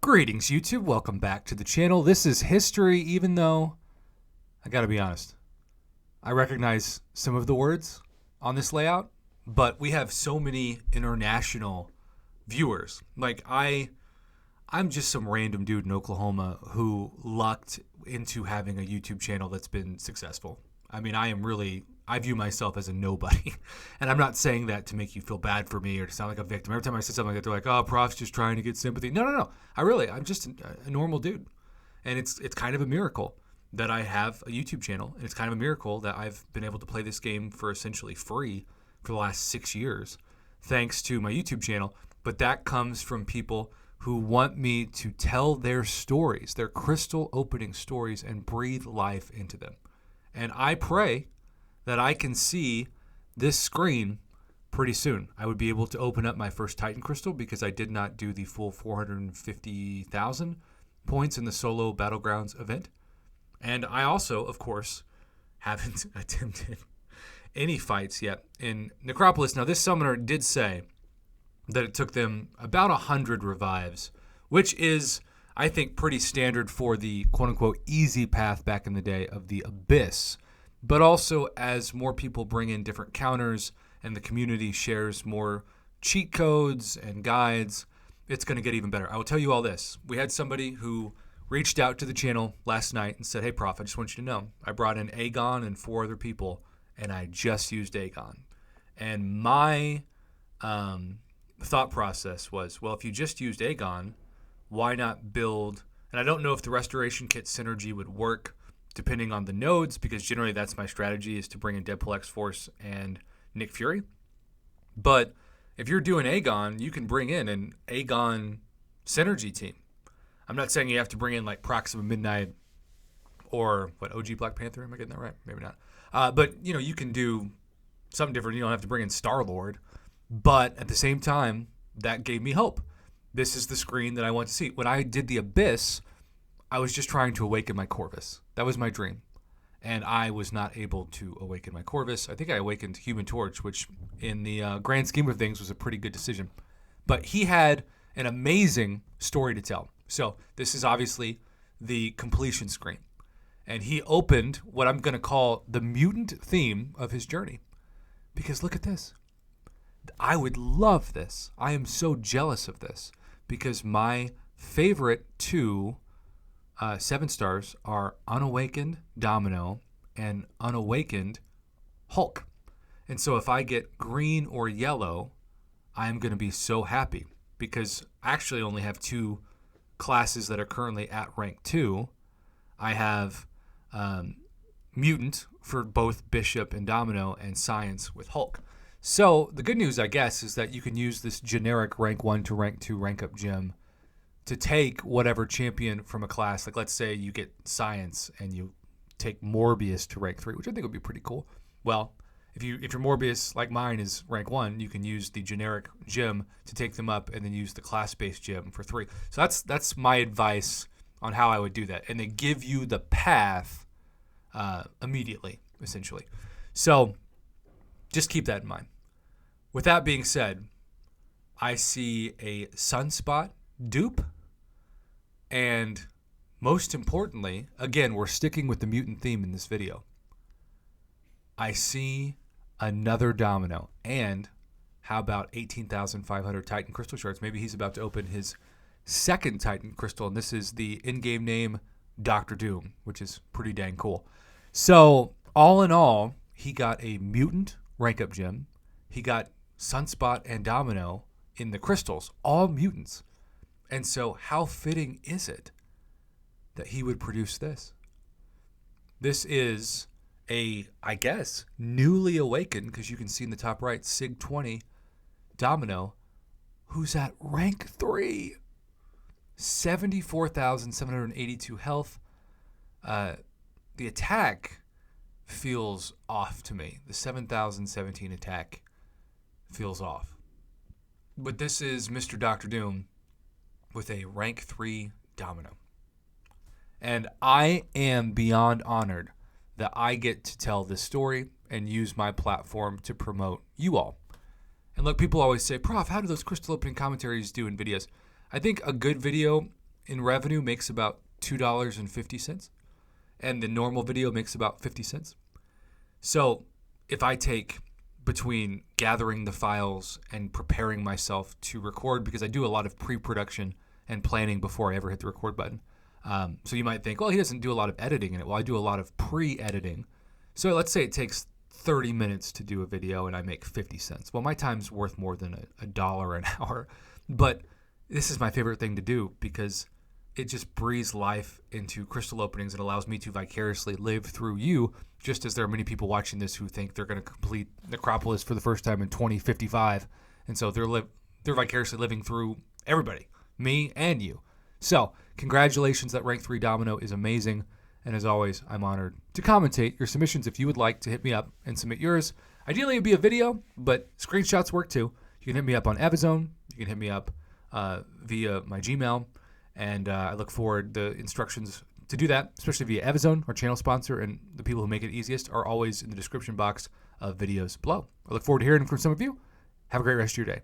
Greetings, YouTube. Welcome back to the channel. This is history, even though, I gotta be honest, I recognize some of the words on this layout, but we have so many international viewers. Like, I'm just some random dude in Oklahoma who lucked into having a YouTube channel that's been successful. I mean, I view myself as a nobody. And I'm not saying that to make you feel bad for me or to sound like a victim. Every time I say something like that, they're like, oh, Prof's just trying to get sympathy. No. I'm just a normal dude. And it's kind of a miracle that I have a YouTube channel. And it's kind of a miracle that I've been able to play this game for essentially free for the last 6 years, thanks to my YouTube channel. But that comes from people who want me to tell their stories, their crystal opening stories, and breathe life into them. And I pray that I can see this screen pretty soon. I would be able to open up my first Titan crystal because I did not do the full 450,000 points in the solo Battlegrounds event. And I also, of course, haven't attempted any fights yet in Necropolis. Now, this summoner did say that it took them about 100 revives, which is, I think, pretty standard for the quote-unquote easy path back in the day of the Abyss. But also, as more people bring in different counters and the community shares more cheat codes and guides, it's going to get even better. I will tell you all this. We had somebody who reached out to the channel last night and said, hey, Prof, I just want you to know, I brought in Aegon and 4 other people, and I just used Aegon. And my thought process was, well, if you just used Aegon, why not build, and I don't know if the restoration kit synergy would work depending on the nodes, because generally that's my strategy, is to bring in Deadpool X-Force and Nick Fury. But if you're doing Aegon, you can bring in an Aegon synergy team. I'm not saying you have to bring in like Proxima Midnight or OG Black Panther. Am I getting that right? Maybe not. But you can do something different. You don't have to bring in Star-Lord. But at the same time, that gave me hope. This is the screen that I want to see. When I did the Abyss, I was just trying to awaken my Corvus. That was my dream. And I was not able to awaken my Corvus. I think I awakened Human Torch, which in the grand scheme of things was a pretty good decision. But he had an amazing story to tell. So this is obviously the completion screen. And he opened what I'm going to call the mutant theme of his journey. Because look at this. I would love this. I am so jealous of this. Because my favorite 2 7 stars are Unawakened Domino and Unawakened Hulk. And so if I get green or yellow, I'm going to be so happy, because I actually only have 2 classes that are currently at rank 2. I have Mutant for both Bishop and Domino, and Science with Hulk. So the good news, I guess, is that you can use this generic rank 1 to rank 2 rank up gem to take whatever champion from a class. Like, let's say you get Science and you take Morbius to rank 3, which I think would be pretty cool. Well, if your Morbius, like mine, is rank 1, you can use the generic gem to take them up and then use the class-based gem for 3. So that's my advice on how I would do that. And they give you the path immediately, essentially. So just keep that in mind. With that being said, I see a Sunspot dupe. And most importantly, again, we're sticking with the mutant theme in this video. I see another Domino. And how about 18,500 Titan Crystal Shards? Maybe he's about to open his second Titan Crystal. And this is the in-game name Dr. Doom, which is pretty dang cool. So all in all, he got a mutant rank up gem. He got Sunspot and Domino in the crystals, all mutants. And so how fitting is it that he would produce this? This is a, I guess, newly awakened, because you can see in the top right, Sig 20 Domino, who's at rank 3. 74,782 health. The attack feels off to me. The 7,017 attack feels off. But this is Mr. Dr. Doom with a rank 3 Domino. And I am beyond honored that I get to tell this story and use my platform to promote you all. And look, people always say, Prof, how do those crystal opening commentaries do in videos? I think a good video in revenue makes about $2.50, and the normal video makes about 50 cents. So if I take between gathering the files and preparing myself to record, because I do a lot of pre-production and planning before I ever hit the record button. So you might think, well, he doesn't do a lot of editing in it. Well, I do a lot of pre-editing. So let's say it takes 30 minutes to do a video and I make 50 cents. Well, my time's worth more than a dollar an hour. But this is my favorite thing to do because it just breathes life into crystal openings and allows me to vicariously live through you, just as there are many people watching this who think they're going to complete Necropolis for the first time in 2055. And so they're vicariously living through everybody, me and you. So congratulations, that rank 3 domino is amazing. And as always, I'm honored to commentate your submissions. If you would like to hit me up and submit yours, ideally it'd be a video, but screenshots work too. You can hit me up on Evizone. You can hit me up via my Gmail. And I look forward, the instructions to do that, especially via Evizone, our channel sponsor, and the people who make it easiest are always in the description box of videos below. I look forward to hearing from some of you. Have a great rest of your day.